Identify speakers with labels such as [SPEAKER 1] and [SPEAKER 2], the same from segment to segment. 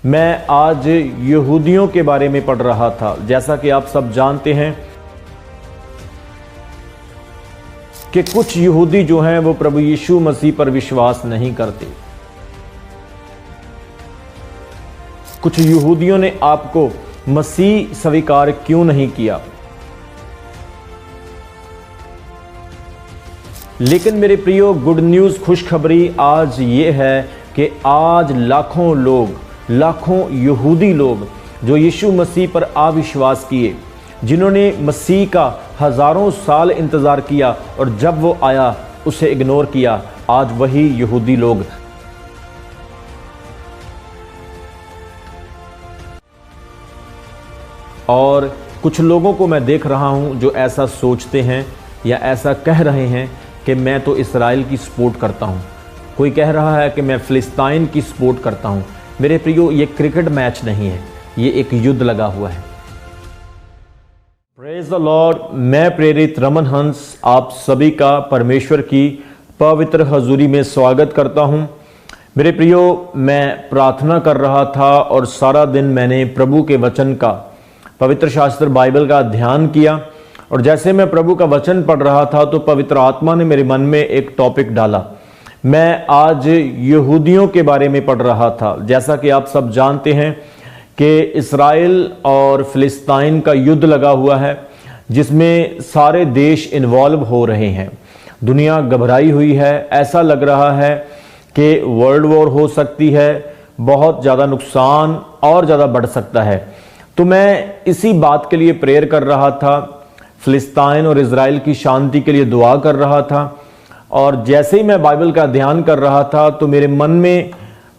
[SPEAKER 1] मैं आज यहूदियों के बारे में पढ़ रहा था। जैसा कि आप सब जानते हैं कि कुछ यहूदी जो हैं वो प्रभु यीशु मसीह पर विश्वास नहीं करते। कुछ यहूदियों ने आपको मसीह स्वीकार क्यों नहीं किया। लेकिन मेरे प्रियो, गुड न्यूज़, खुशखबरी आज ये है कि आज लाखों यहूदी लोग जो यीशु मसीह पर अविश्वास किए, जिन्होंने मसीह का हज़ारों साल इंतज़ार किया और जब वो आया उसे इग्नोर किया, आज वही यहूदी लोग और कुछ लोगों को मैं देख रहा हूं जो ऐसा सोचते हैं या ऐसा कह रहे हैं कि मैं तो इस्राएल की सपोर्ट करता हूं। कोई कह रहा है कि मैं फिलिस्तीन की सपोर्ट करता हूं। मेरे प्रियो, ये क्रिकेट मैच नहीं है, ये एक युद्ध लगा हुआ है। Praise the Lord. मैं प्रेरित रमन हंस आप सभी का परमेश्वर की पवित्र हजूरी में स्वागत करता हूं। मेरे प्रियो, मैं प्रार्थना कर रहा था और सारा दिन मैंने प्रभु के वचन का, पवित्र शास्त्र बाइबल का ध्यान किया। और जैसे मैं प्रभु का वचन पढ़ रहा था तो पवित्र आत्मा ने मेरे मन में एक टॉपिक डाला। मैं आज यहूदियों के बारे में पढ़ रहा था। जैसा कि आप सब जानते हैं कि इस्राएल और फिलिस्तीन का युद्ध लगा हुआ है, जिसमें सारे देश इन्वॉल्व हो रहे हैं। दुनिया घबराई हुई है। ऐसा लग रहा है कि वर्ल्ड वॉर हो सकती है, बहुत ज़्यादा नुकसान और ज़्यादा बढ़ सकता है। तो मैं इसी बात के लिए प्रेयर कर रहा था, फिलिस्तीन और इजराइल की शांति के लिए दुआ कर रहा था। और जैसे ही मैं बाइबल का ध्यान कर रहा था तो मेरे मन में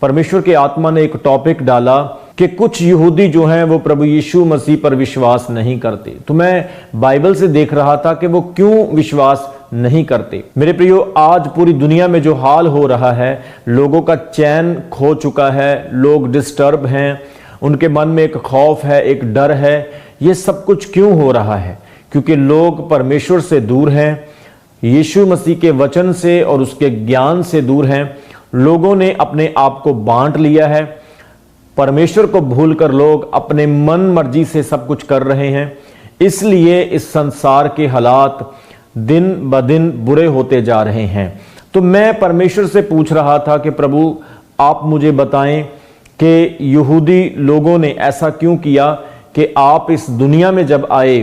[SPEAKER 1] परमेश्वर के आत्मा ने एक टॉपिक डाला कि कुछ यहूदी जो हैं वो प्रभु यीशु मसीह पर विश्वास नहीं करते। तो मैं बाइबल से देख रहा था कि वो क्यों विश्वास नहीं करते। मेरे प्रियो, आज पूरी दुनिया में जो हाल हो रहा है, लोगों का चैन खो चुका है, लोग डिस्टर्ब हैं, उनके मन में एक खौफ है, एक डर है। ये सब कुछ क्यों हो रहा है? क्योंकि लोग परमेश्वर से दूर हैं, यीशु मसीह के वचन से और उसके ज्ञान से दूर हैं। लोगों ने अपने आप को बांट लिया है। परमेश्वर को भूलकर लोग अपने मन मर्जी से सब कुछ कर रहे हैं। इसलिए इस संसार के हालात दिन ब दिन बुरे होते जा रहे हैं। तो मैं परमेश्वर से पूछ रहा था कि प्रभु, आप मुझे बताएं कि यहूदी लोगों ने ऐसा क्यों किया कि आप इस दुनिया में जब आए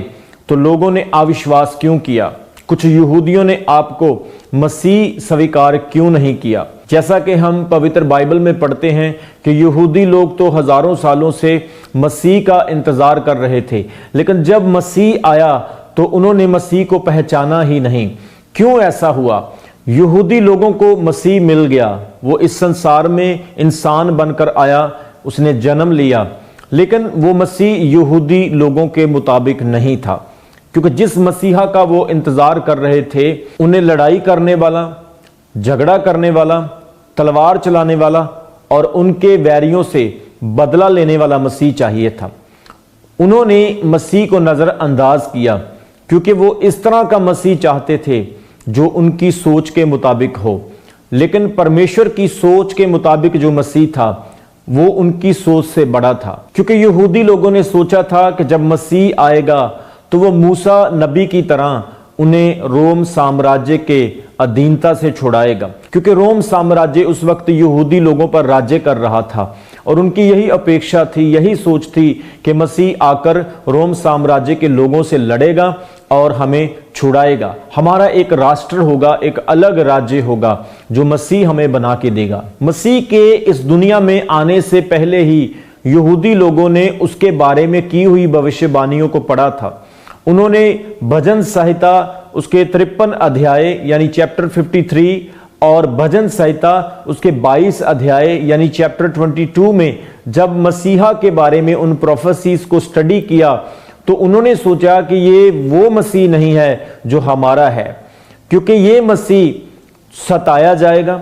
[SPEAKER 1] तो लोगों ने अविश्वास क्यों किया। कुछ यहूदियों ने आपको मसीह स्वीकार क्यों नहीं किया। जैसा कि हम पवित्र बाइबल में पढ़ते हैं कि यहूदी लोग तो हजारों सालों से मसीह का इंतजार कर रहे थे, लेकिन जब मसीह आया तो उन्होंने मसीह को पहचाना ही नहीं। क्यों ऐसा हुआ? यहूदी लोगों को मसीह मिल गया, वो इस संसार में इंसान बनकर आया, उसने जन्म लिया, लेकिन वो मसीह यहूदी लोगों के मुताबिक नहीं था। क्योंकि जिस मसीहा का वो इंतजार कर रहे थे, उन्हें लड़ाई करने वाला, झगड़ा करने वाला, तलवार चलाने वाला और उनके वैरियों से बदला लेने वाला मसीह चाहिए था। उन्होंने मसीह को नजरअंदाज किया क्योंकि वो इस तरह का मसीह चाहते थे जो उनकी सोच के मुताबिक हो। लेकिन परमेश्वर की सोच के मुताबिक जो मसीह था वो उनकी सोच से बड़ा था। क्योंकि यहूदी लोगों ने सोचा था कि जब मसीह आएगा तो वो मूसा नबी की तरह उन्हें रोम साम्राज्य के अधीनता से छुड़ाएगा। क्योंकि रोम साम्राज्य उस वक्त यहूदी लोगों पर राज्य कर रहा था और उनकी यही अपेक्षा थी, यही सोच थी कि मसीह आकर रोम साम्राज्य के लोगों से लड़ेगा और हमें छुड़ाएगा। हमारा एक राष्ट्र होगा, एक अलग राज्य होगा जो मसीह हमें बना के देगा। मसीह के इस दुनिया में आने से पहले ही यहूदी लोगों ने उसके बारे में की हुई भविष्यवाणियों को पढ़ा था। उन्होंने भजन संहिता उसके 53 अध्याय यानी चैप्टर 53 और भजन संहिता उसके 22 अध्याय यानी चैप्टर 22 में जब मसीहा के बारे में उन प्रोफेसीज को स्टडी किया तो उन्होंने सोचा कि ये वो मसीह नहीं है जो हमारा है। क्योंकि ये मसीह सताया जाएगा,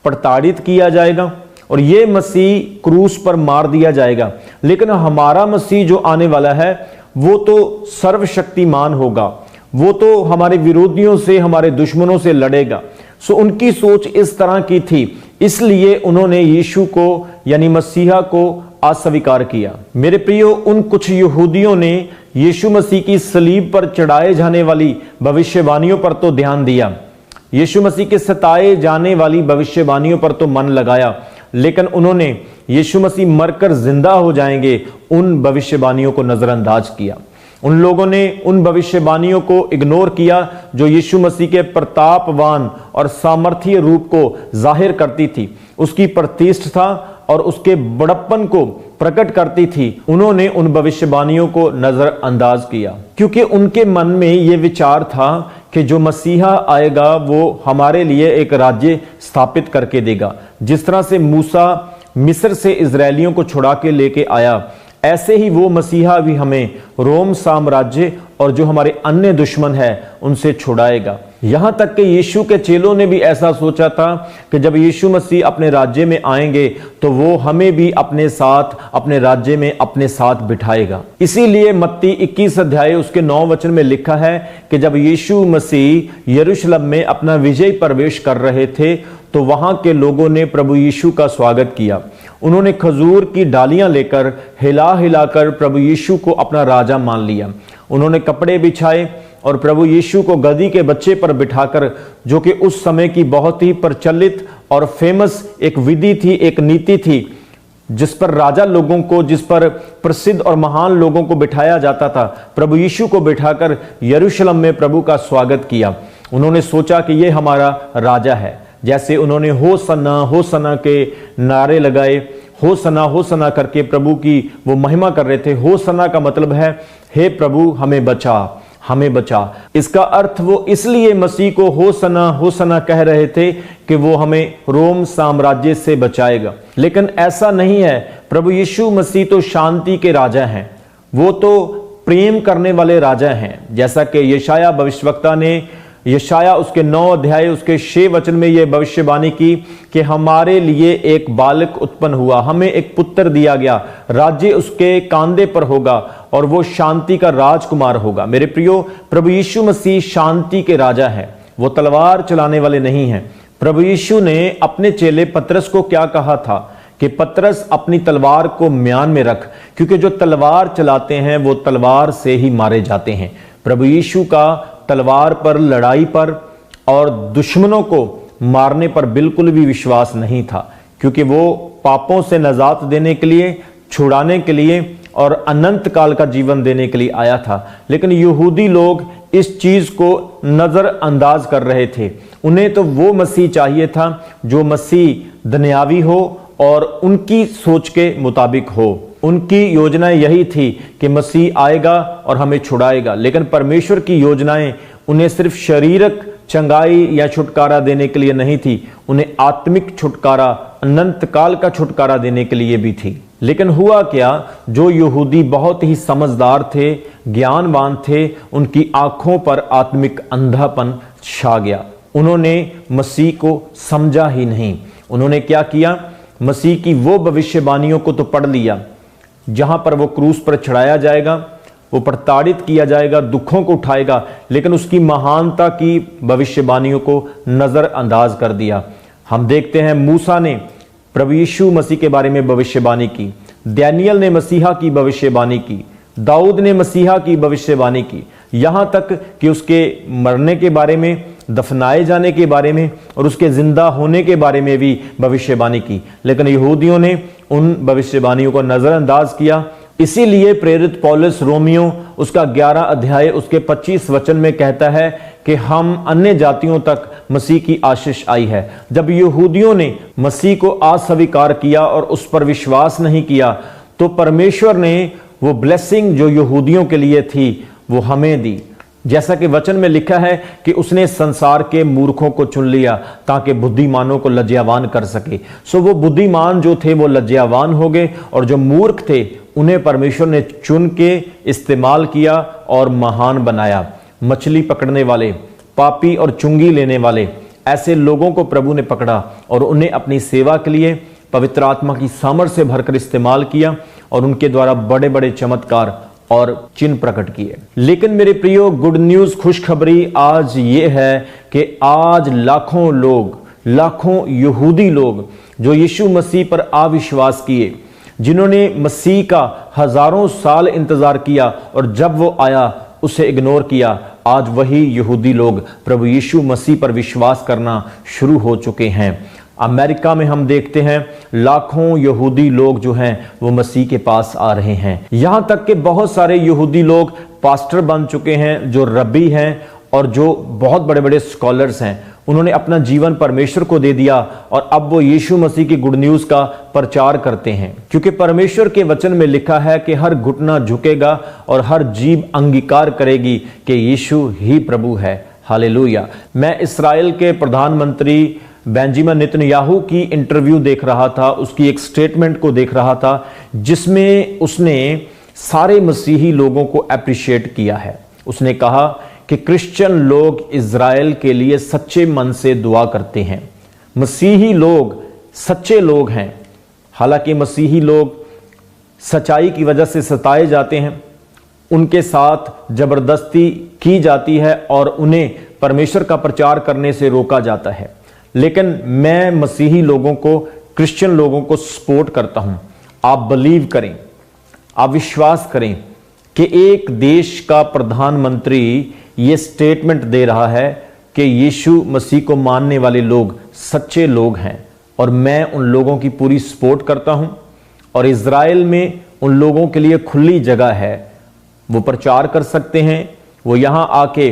[SPEAKER 1] प्रताड़ित किया जाएगा और ये मसीह क्रूस पर मार दिया जाएगा। लेकिन हमारा मसीह जो आने वाला है वो तो सर्वशक्तिमान होगा, वो तो हमारे विरोधियों से, हमारे दुश्मनों से लड़ेगा। सो उनकी सोच इस तरह की थी, इसलिए उन्होंने यीशु को यानी मसीहा को अस्वीकार किया। मेरे प्रियो, उन कुछ यहूदियों ने यीशु मसीह की सलीब पर चढ़ाए जाने वाली भविष्यवाणियों पर तो ध्यान दिया, यीशु मसीह के सताए जाने वाली भविष्यवाणियों पर तो मन लगाया, लेकिन उन्होंने यीशु मसीह मरकर जिंदा हो जाएंगे उन भविष्यवाणियों को नजरअंदाज किया। उन लोगों ने उन भविष्यवाणियों को इग्नोर किया जो यीशु मसीह के प्रतापवान और सामर्थ्य रूप को जाहिर करती थी, उसकी प्रतिष्ठा और उसके बड़प्पन को प्रकट करती थी। उन्होंने उन भविष्यवाणियों को नजरअंदाज किया क्योंकि उनके मन में यह विचार था कि जो मसीहा आएगा वो हमारे लिए एक राज्य स्थापित करके देगा। जिस तरह से मूसा मिस्र से इजरायलियों को छुड़ा के लेके आया, ऐसे ही वो मसीहा भी हमें रोम साम्राज्य और जो हमारे अन्य दुश्मन है उनसे छुड़ाएगा। यहां तक कि यीशु के चेलों ने भी ऐसा सोचा था कि जब यीशु मसीह अपने राज्य में आएंगे तो वो हमें भी अपने साथ अपने राज्य में अपने साथ बिठाएगा। इसीलिए मत्ती 21 अध्याय उसके 9 वचन में लिखा है कि जब यीशु मसीह यरूशलेम में अपना विजय प्रवेश कर रहे थे तो वहां के लोगों ने प्रभु यीशु का स्वागत किया। उन्होंने खजूर की डालियां लेकर हिला हिलाकर प्रभु यीशु को अपना राजा मान लिया। उन्होंने कपड़े बिछाए और प्रभु यीशु को गधी के बच्चे पर बिठाकर, जो कि उस समय की बहुत ही प्रचलित और फेमस एक विधि थी, एक नीति थी, जिस पर राजा लोगों को, जिस पर प्रसिद्ध और महान लोगों को बिठाया जाता था, प्रभु यीशु को बिठाकर यरूशलेम में प्रभु का स्वागत किया। उन्होंने सोचा कि ये हमारा राजा है। जैसे उन्होंने होसन्ना के नारे लगाए, होसन्ना करके प्रभु की वो महिमा कर रहे थे। होसन्ना का मतलब है हे प्रभु हमें बचा, हमें बचा। इसका अर्थ वो इसलिए मसीह को होसन्ना कह रहे थे कि वो हमें रोम साम्राज्य से बचाएगा। लेकिन ऐसा नहीं है। प्रभु यीशु मसीह तो शांति के राजा हैं, वो तो प्रेम करने वाले राजा हैं। जैसा कि यशाया भविष्यवक्ता ने यशाया उसके 9 अध्याय उसके 6 वचन में यह भविष्यवाणी की कि हमारे लिए एक बालक उत्पन्न हुआ, हमें एक पुत्र दिया गया, राज्य उसके कांधे पर होगा और वो शांति का राजकुमार होगा। मेरे प्रियो, प्रभु यीशु मसीह शांति के राजा है, वो तलवार चलाने वाले नहीं हैं। प्रभु यीशु ने अपने चेले पतरस को क्या कहा था कि पतरस अपनी तलवार को म्यान में रख, क्योंकि जो तलवार चलाते हैं वो तलवार से ही मारे जाते हैं। प्रभु यीशु का तलवार पर, लड़ाई पर और दुश्मनों को मारने पर बिल्कुल भी विश्वास नहीं था, क्योंकि वो पापों से नजात देने के लिए, छुड़ाने के लिए और अनंत काल का जीवन देने के लिए आया था। लेकिन यहूदी लोग इस चीज को नजरअंदाज कर रहे थे। उन्हें तो वो मसीह चाहिए था जो मसीह दुनियावी हो और उनकी सोच के मुताबिक हो। उनकी योजनाएं यही थी कि मसीह आएगा और हमें छुड़ाएगा। लेकिन परमेश्वर की योजनाएं उन्हें सिर्फ शारीरिक चंगाई या छुटकारा देने के लिए नहीं थी, उन्हें आत्मिक छुटकारा, अनंत काल का छुटकारा देने के लिए भी थी। लेकिन हुआ क्या, जो यहूदी बहुत ही समझदार थे, ज्ञानवान थे, उनकी आंखों पर आत्मिक अंधापन छा गया। उन्होंने मसीह को समझा ही नहीं। उन्होंने क्या किया, मसीह की वो भविष्यवाणियों को तो पढ़ लिया जहां पर वो क्रूस पर चढ़ाया जाएगा, वो प्रताड़ित किया जाएगा, दुखों को उठाएगा, लेकिन उसकी महानता की भविष्यवाणियों को नजरअंदाज कर दिया। हम देखते हैं मूसा ने प्रभु यीशु मसीह के बारे में भविष्यवाणी की, दानियल ने मसीहा की भविष्यवाणी की, दाऊद ने मसीहा की भविष्यवाणी की, यहां तक कि उसके मरने के बारे में, दफनाए जाने के बारे में और उसके जिंदा होने के बारे में भी भविष्यवाणी की। लेकिन यहूदियों ने उन भविष्यवाणियों को नजरअंदाज किया। इसीलिए प्रेरित पौलुस रोमियो उसका 11 अध्याय उसके 25 वचन में कहता है कि हम अन्य जातियों तक मसीह की आशीष आई है। जब यहूदियों ने मसीह को अस्वीकार किया और उस पर विश्वास नहीं किया, तो परमेश्वर ने वो ब्लेसिंग जो यहूदियों के लिए थी वो हमें दी। जैसा कि वचन में लिखा है कि उसने संसार के मूर्खों को चुन लिया ताकि बुद्धिमानों को लज्जावान कर सके। सो वो बुद्धिमान जो थे वो लज्जावान हो गए और जो मूर्ख थे उन्हें परमेश्वर ने चुन के इस्तेमाल किया और महान बनाया। मछली पकड़ने वाले, पापी और चुंगी लेने वाले ऐसे लोगों को प्रभु ने पकड़ा और उन्हें अपनी सेवा के लिए पवित्र आत्मा की सामर्थ से भरकर इस्तेमाल किया और उनके द्वारा बड़े बड़े चमत्कार और चिन्ह प्रकट किए। लेकिन मेरे प्रियो, गुड न्यूज, खुशखबरी आज ये है कि आज लाखों लोग, लाखों यहूदी लोग जो यीशु मसीह पर अविश्वास किए, जिन्होंने मसीह का हजारों साल इंतजार किया और जब वो आया उसे इग्नोर किया, आज वही यहूदी लोग प्रभु यीशु मसीह पर विश्वास करना शुरू हो चुके हैं। अमेरिका में हम देखते हैं लाखों यहूदी लोग जो हैं वो मसीह के पास आ रहे हैं। यहां तक कि बहुत सारे यहूदी लोग पास्टर बन चुके हैं, जो रब्बी हैं और जो बहुत बड़े बड़े स्कॉलर्स हैं। उन्होंने अपना जीवन परमेश्वर को दे दिया और अब वो यीशु मसीह की गुड न्यूज़ का प्रचार करते हैं, क्योंकि परमेश्वर के वचन में लिखा है कि हर घुटना झुकेगा और हर जीभ अंगीकार करेगी कि यीशु ही प्रभु है। हालेलुया। मैं इस्राएल के प्रधानमंत्री बेंजामिन नेतन्याहू की इंटरव्यू देख रहा था, उसकी एक स्टेटमेंट को देख रहा था, जिसमें उसने सारे मसीही लोगों को अप्रिशिएट किया है। उसने कहा कि क्रिश्चियन लोग इज़राइल के लिए सच्चे मन से दुआ करते हैं। मसीही लोग सच्चे लोग हैं। हालांकि मसीही लोग सच्चाई की वजह से सताए जाते हैं, उनके साथ जबरदस्ती की जाती है और उन्हें परमेश्वर का प्रचार करने से रोका जाता है। लेकिन मैं मसीही लोगों को, क्रिश्चियन लोगों को सपोर्ट करता हूं। आप बिलीव करें, आप विश्वास करें कि एक देश का प्रधानमंत्री ये स्टेटमेंट दे रहा है कि यीशु मसीह को मानने वाले लोग सच्चे लोग हैं, और मैं उन लोगों की पूरी सपोर्ट करता हूं। और इज़राइल में उन लोगों के लिए खुली जगह है, वो प्रचार कर सकते हैं, वो यहां आके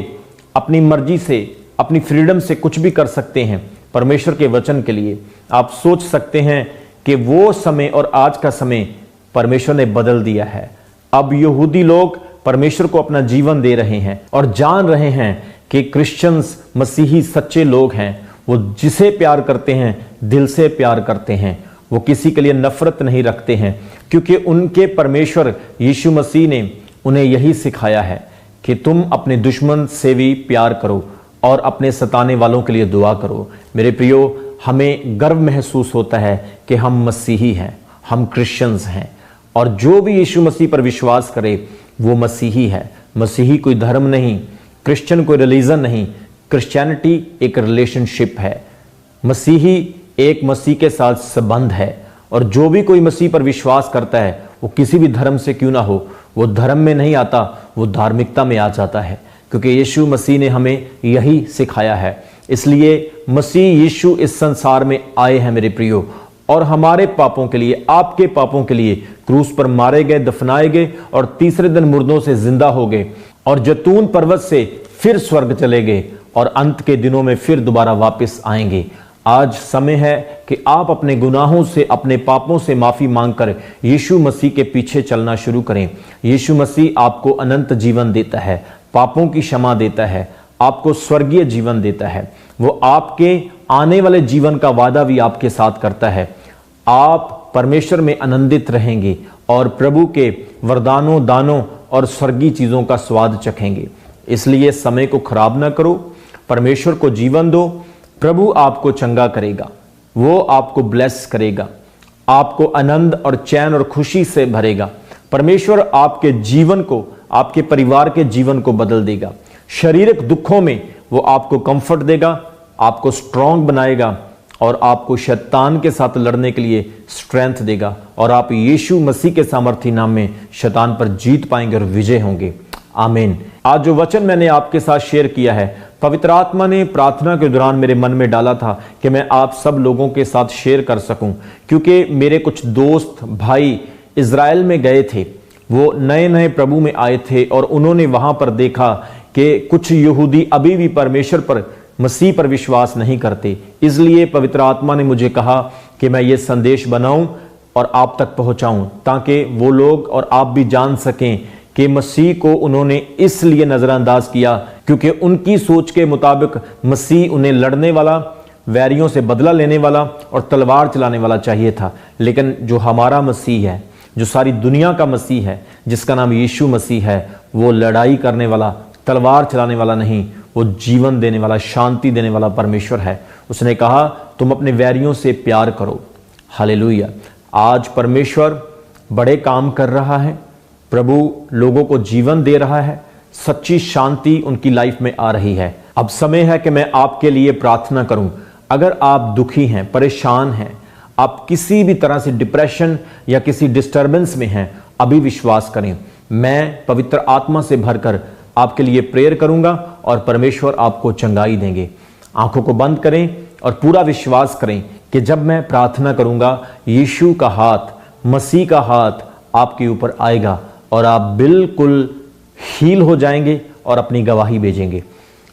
[SPEAKER 1] अपनी मर्जी से, अपनी फ्रीडम से कुछ भी कर सकते हैं परमेश्वर के वचन के लिए। आप सोच सकते हैं कि वो समय और आज का समय परमेश्वर ने बदल दिया है। अब यहूदी लोग परमेश्वर को अपना जीवन दे रहे हैं और जान रहे हैं कि क्रिश्चियंस मसीही सच्चे लोग हैं। वो जिसे प्यार करते हैं दिल से प्यार करते हैं, वो किसी के लिए नफरत नहीं रखते हैं, क्योंकि उनके परमेश्वर यीशु मसीह ने उन्हें यही सिखाया है कि तुम अपने दुश्मन से भी प्यार करो और अपने सताने वालों के लिए दुआ करो। मेरे प्रियो, हमें गर्व महसूस होता है कि हम मसीही हैं, हम क्रिश्चियंस हैं, और जो भी यीशु मसीह पर विश्वास करे वो मसीही है। मसीही कोई धर्म नहीं, क्रिश्चियन कोई रिलीजन नहीं, क्रिश्चियनिटी एक रिलेशनशिप है। मसीही एक मसीह के साथ संबंध है, और जो भी कोई मसीह पर विश्वास करता है वो किसी भी धर्म से क्यों ना हो, वो धर्म में नहीं आता, वो धार्मिकता में आ जाता है, क्योंकि यीशु मसीह ने हमें यही सिखाया है। इसलिए मसीह यीशु इस संसार में आए हैं मेरे प्रियो, और हमारे पापों के लिए, आपके पापों के लिए क्रूस पर मारे गए, दफनाए गए और तीसरे दिन मुर्दों से जिंदा हो गए, और जैतून पर्वत से फिर स्वर्ग चले गए, और अंत के दिनों में फिर दोबारा वापस आएंगे। आज समय है कि आप अपने गुनाहों से, अपने पापों से माफी मांगकर यीशु मसीह के पीछे चलना शुरू करें। यीशु मसीह आपको अनंत जीवन देता है, पापों की क्षमा देता है, आपको स्वर्गीय जीवन देता है। वो आपके आने वाले जीवन का वादा भी आपके साथ करता है। आप परमेश्वर में आनंदित रहेंगे और प्रभु के वरदानों, दानों और स्वर्गीय चीजों का स्वाद चखेंगे। इसलिए समय को खराब ना करो, परमेश्वर को जीवन दो। प्रभु आपको चंगा करेगा, वो आपको ब्लेस करेगा, आपको आनंद और चैन और खुशी से भरेगा। परमेश्वर आपके जीवन को, आपके परिवार के जीवन को बदल देगा। शारीरिक दुखों में वो आपको कंफर्ट देगा, आपको स्ट्रांग बनाएगा, और आपको शैतान के साथ लड़ने के लिए स्ट्रेंथ देगा, और आप यीशु मसीह के सामर्थी नाम में शैतान पर जीत पाएंगे और विजय होंगे। आमीन। आज जो वचन मैंने आपके साथ शेयर किया है, पवित्र आत्मा ने प्रार्थना के दौरान मेरे मन में डाला था कि मैं आप सब लोगों के साथ शेयर कर सकूं, क्योंकि मेरे कुछ दोस्त भाई इज़राइल में गए थे, वो नए नए प्रभु में आए थे, और उन्होंने वहां पर देखा कि कुछ यहूदी अभी भी परमेश्वर पर, मसीह पर विश्वास नहीं करते। इसलिए पवित्र आत्मा ने मुझे कहा कि मैं ये संदेश बनाऊं और आप तक पहुंचाऊं, ताकि वो लोग और आप भी जान सकें कि मसीह को उन्होंने इसलिए नजरअंदाज किया क्योंकि उनकी सोच के मुताबिक मसीह उन्हें लड़ने वाला, वैरियों से बदला लेने वाला और तलवार चलाने वाला चाहिए था। लेकिन जो हमारा मसीह है, जो सारी दुनिया का मसीह है, जिसका नाम यीशु मसीह है, वो लड़ाई करने वाला, तलवार चलाने वाला नहीं, वो जीवन देने वाला, शांति देने वाला परमेश्वर है। उसने कहा तुम अपने वैरियों से प्यार करो। हालेलुया। आज परमेश्वर बड़े काम कर रहा है, प्रभु लोगों को जीवन दे रहा है, सच्ची शांति उनकी लाइफ में आ रही है। अब समय है कि मैं आपके लिए प्रार्थना करूं। अगर आप दुखी हैं, परेशान हैं, आप किसी भी तरह से डिप्रेशन या किसी डिस्टर्बेंस में हैं, अभी विश्वास करें। मैं पवित्र आत्मा से भरकर आपके लिए प्रेयर करूंगा और परमेश्वर आपको चंगाई देंगे। आंखों को बंद करें और पूरा विश्वास करें कि जब मैं प्रार्थना करूंगा, यीशु का हाथ, मसीह का हाथ आपके ऊपर आएगा और आप बिल्कुल हील हो जाएंगे और अपनी गवाही भेजेंगे।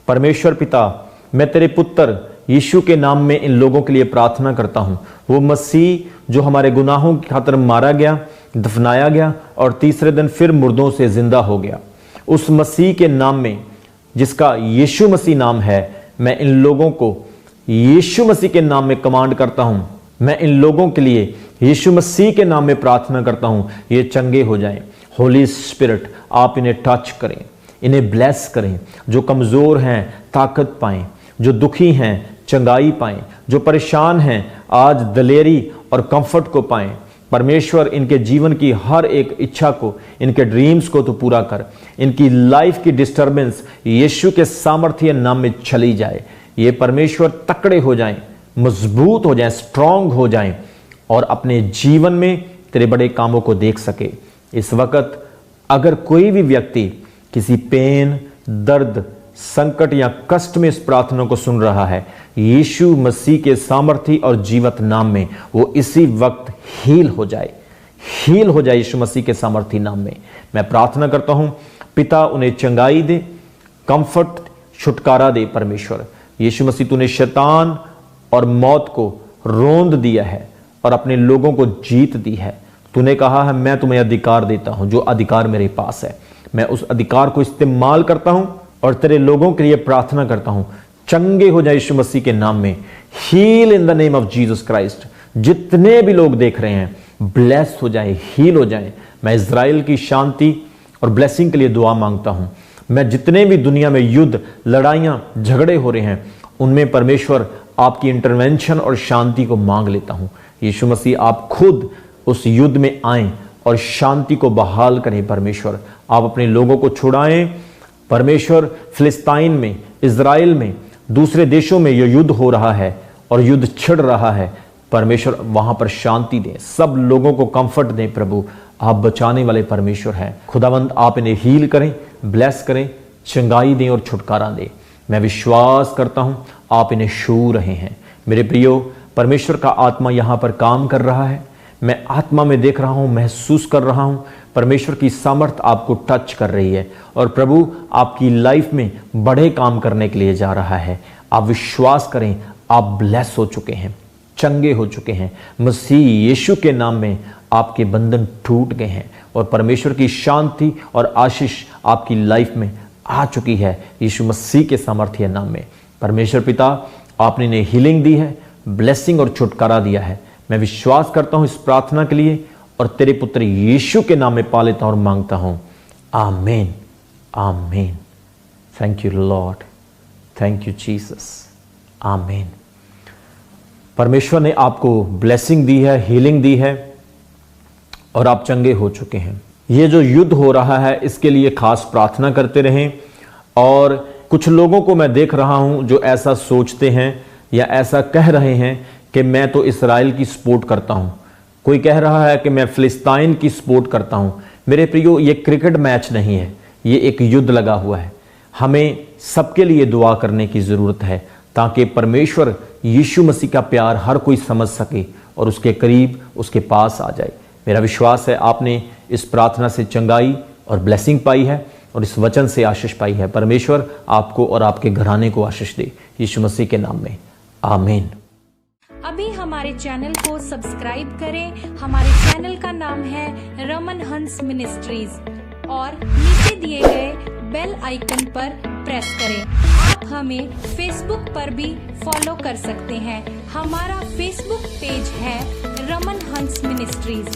[SPEAKER 1] परमेश्वर पिता, मैं तेरे पुत्र यीशु के नाम में इन लोगों के लिए प्रार्थना करता हूं। वो मसीह जो हमारे गुनाहों की खातिर मारा गया, दफनाया गया और तीसरे दिन फिर मुर्दों से जिंदा हो गया, उस मसीह के नाम में जिसका यीशु मसीह नाम है, मैं इन लोगों को यीशु मसीह के नाम में कमांड करता हूं। मैं इन लोगों के लिए यीशु मसीह के नाम में प्रार्थना करता हूं, ये चंगे हो जाएं। होली स्पिरिट, आप इन्हें टच करें, इन्हें ब्लेस करें। जो कमजोर हैं ताकत पाएं, जो दुखी हैं चंगाई पाएं, जो परेशान हैं आज दिलेरी और कंफर्ट को पाएं। परमेश्वर इनके जीवन की हर एक इच्छा को, इनके ड्रीम्स को तो पूरा कर। इनकी लाइफ की डिस्टर्बेंस यीशु के सामर्थ्य नाम में चली जाए। ये परमेश्वर तकड़े हो जाएं, मजबूत हो जाएं, स्ट्रांग हो जाएं और अपने जीवन में तेरे बड़े कामों को देख सके। इस वक्त अगर कोई भी व्यक्ति किसी पेन, दर्द, संकट या कष्ट में इस प्रार्थना को सुन रहा है, यीशु मसीह के सामर्थी और जीवत नाम में वो इसी वक्त हील हो जाए, हील हो जाए यीशु मसीह के सामर्थी नाम में। मैं प्रार्थना करता हूं पिता, उन्हें चंगाई दे, कंफर्ट, छुटकारा दे। परमेश्वर यीशु मसीह, तूने शैतान और मौत को रोंद दिया है और अपने लोगों को जीत दी है। तूने कहा है मैं तुम्हें अधिकार देता हूं, जो अधिकार मेरे पास है मैं उस अधिकार को इस्तेमाल करता हूं और तेरे लोगों के लिए प्रार्थना करता हूं, चंगे हो जाए यीशु मसीह के नाम में। Heal in the name of Jesus Christ. जितने भी लोग देख रहे हैं ब्लेस हो जाए, हील हो जाए। मैं इजराइल की शांति और ब्लेसिंग के लिए दुआ मांगता हूं। मैं जितने भी दुनिया में युद्ध, लड़ाइयां, झगड़े हो रहे हैं, उनमें परमेश्वर आपकी इंटरवेंशन और शांति को मांग लेता हूं। यीशु मसीह, आप खुद उस युद्ध में आएं और शांति को बहाल करें। परमेश्वर, आप अपने लोगों को छुड़ाएं। परमेश्वर, फिलिस्तीन में, इजराइल में, दूसरे देशों में यह युद्ध हो रहा है और युद्ध छिड़ रहा है। परमेश्वर, वहां पर शांति दें, सब लोगों को कंफर्ट दें। प्रभु, आप बचाने वाले परमेश्वर हैं। खुदावंद, आप इन्हें हील करें, ब्लेस करें, चंगाई दें और छुटकारा दें। मैं विश्वास करता हूं आप इन्हें छू रहे हैं। मेरे प्रियो, परमेश्वर का आत्मा यहां पर काम कर रहा है। मैं आत्मा में देख रहा हूं, महसूस कर रहा हूं, परमेश्वर की सामर्थ आपको टच कर रही है और प्रभु आपकी लाइफ में बड़े काम करने के लिए जा रहा है। आप विश्वास करें, आप ब्लेस हो चुके हैं, चंगे हो चुके हैं। मसीह यीशु के नाम में आपके बंधन टूट गए हैं और परमेश्वर की शांति और आशीष आपकी लाइफ में आ चुकी है यीशु मसीह के सामर्थ्य नाम में। परमेश्वर पिता, आपने इन्हें हीलिंग दी है, ब्लेसिंग और छुटकारा दिया है। मैं विश्वास करता हूं इस प्रार्थना के लिए और तेरे पुत्र यीशु के नाम में पा लेता हूं और मांगता हूं। आमीन, आमीन। Thank you Lord, thank you Jesus, आमीन। परमेश्वर ने आपको ब्लेसिंग दी है, हीलिंग दी है और आप चंगे हो चुके हैं। ये जो युद्ध हो रहा है, इसके लिए खास प्रार्थना करते रहें। और कुछ लोगों को मैं देख रहा हूं जो ऐसा सोचते हैं या ऐसा कह रहे हैं कि मैं तो इस्राएल की सपोर्ट करता हूं, कोई कह रहा है कि मैं फिलिस्तीन की सपोर्ट करता हूं। मेरे प्रियो, ये क्रिकेट मैच नहीं है, ये एक युद्ध लगा हुआ है। हमें सबके लिए दुआ करने की जरूरत है ताकि परमेश्वर यीशु मसीह का प्यार हर कोई समझ सके और उसके करीब, उसके पास आ जाए। मेरा विश्वास है आपने इस प्रार्थना से चंगाई और ब्लेसिंग पाई है और इस वचन से आशीष पाई है। परमेश्वर आपको और आपके घराने को आशीष दे, यीशु मसीह के नाम में, आमीन।
[SPEAKER 2] अभी हमारे चैनल को सब्सक्राइब करें। हमारे चैनल का नाम है रमन हंस मिनिस्ट्रीज और नीचे दिए गए बेल आइकन पर प्रेस करें। आप हमें फेसबुक पर भी फॉलो कर सकते हैं। हमारा फेसबुक पेज है रमन हंस मिनिस्ट्रीज।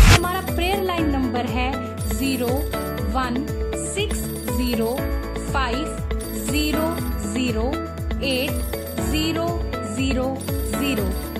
[SPEAKER 2] हमारा प्रेयर लाइन नंबर है 0160500800।